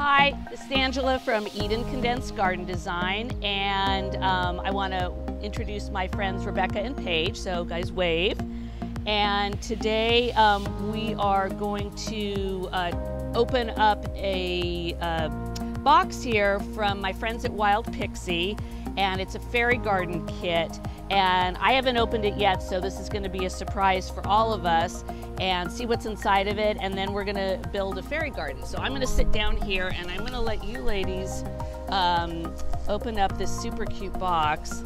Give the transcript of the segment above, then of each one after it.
Hi, this is Angela from Eden Condensed Garden Design, and I want to introduce my friends Rebecca and Paige, so guys wave. And today we are going to open up a box here from my friends at Wild Pixie, and it's a fairy garden kit. And I haven't opened it yet, so this is going to be a surprise for all of us, and see what's inside of it, and then we're going to build a fairy garden. So I'm going to sit down here and I'm going to let you ladies open up this super cute box.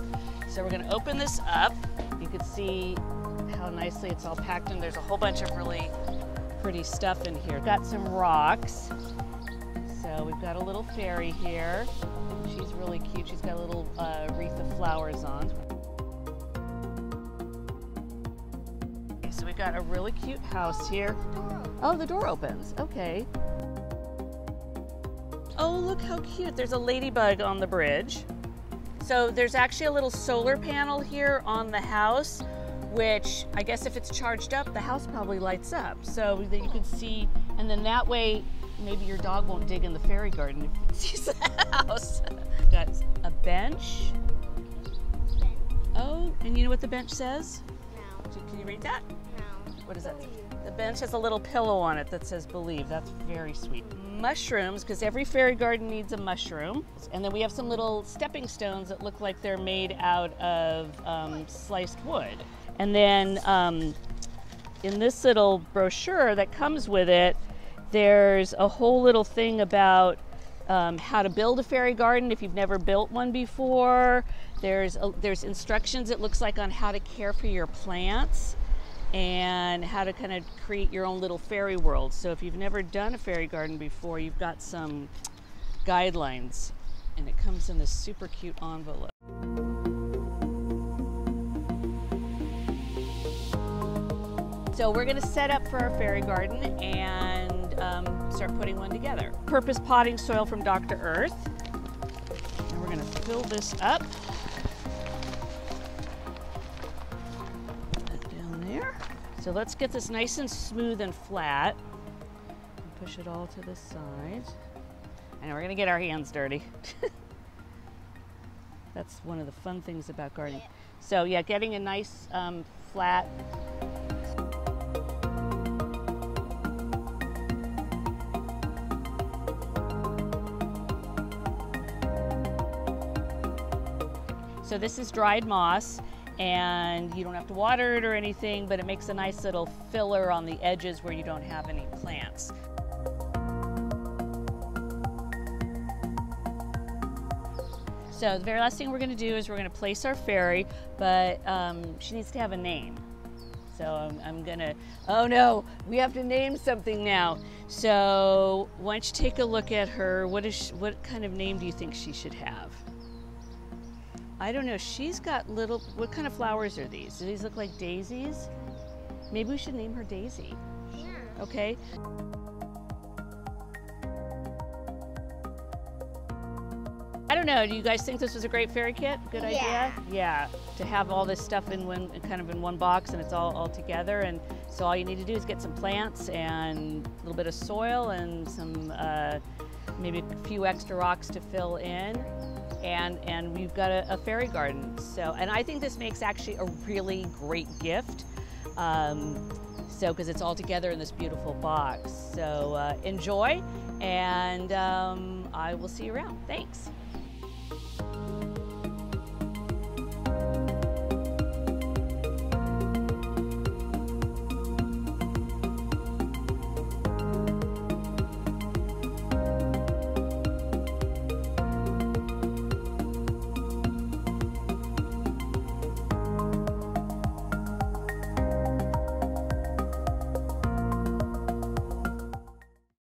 So we're going to open this up. You can see how nicely it's all packed in. There's a whole bunch of really pretty stuff in here. Got some rocks. So we've got a little fairy here. She's really cute. She's got a little wreath of flowers on. So we've got a really cute house here. Oh, the door opens. Okay. Oh, look how cute. There's a ladybug on the bridge. So there's actually a little solar panel here on the house, which I guess if it's charged up, the house probably lights up. So that you can see, and then that way, maybe your dog won't dig in the fairy garden if it sees the house. Got a bench. Oh, and you know what the bench says? No. Can you read that? What is that? The bench has a little pillow on it that says believe. That's very sweet. Mushrooms, because every fairy garden needs a mushroom. And then we have some little stepping stones that look like they're made out of sliced wood. And then in this little brochure that comes with it, there's a whole little thing about how to build a fairy garden if you've never built one before. There's instructions, it looks like, on how to care for your plants and how to kind of create your own little fairy world. So if you've never done a fairy garden before, you've got some guidelines, and it comes in this super cute envelope. So we're going to set up for our fairy garden and start putting one together. Purpose potting soil from Dr. Earth. And we're going to fill this up. So let's get this nice and smooth and flat. And push it all to the side. And we're gonna get our hands dirty. That's one of the fun things about gardening. So yeah, getting a nice flat. So this is dried moss, and you don't have to water it or anything, but it makes a nice little filler on the edges where you don't have any plants. So the very last thing we're going to do is we're going to place our fairy, but she needs to have a name. So I'm going to, oh no, we have to name something now. So why don't you take a look at her. What kind of name do you think she should have? I don't know, she's got little, what kind of flowers are these? Do these look like daisies? Maybe we should name her Daisy. Yeah. Okay. I don't know, do you guys think this was a great fairy kit? Good idea? Yeah. To have all this stuff in one box, and it's all together, and so all you need to do is get some plants and a little bit of soil and some, maybe a few extra rocks to fill in. And we've got a fairy garden. So, and I think this makes actually a really great gift. Because it's all together in this beautiful box. So enjoy, and I will see you around. Thanks.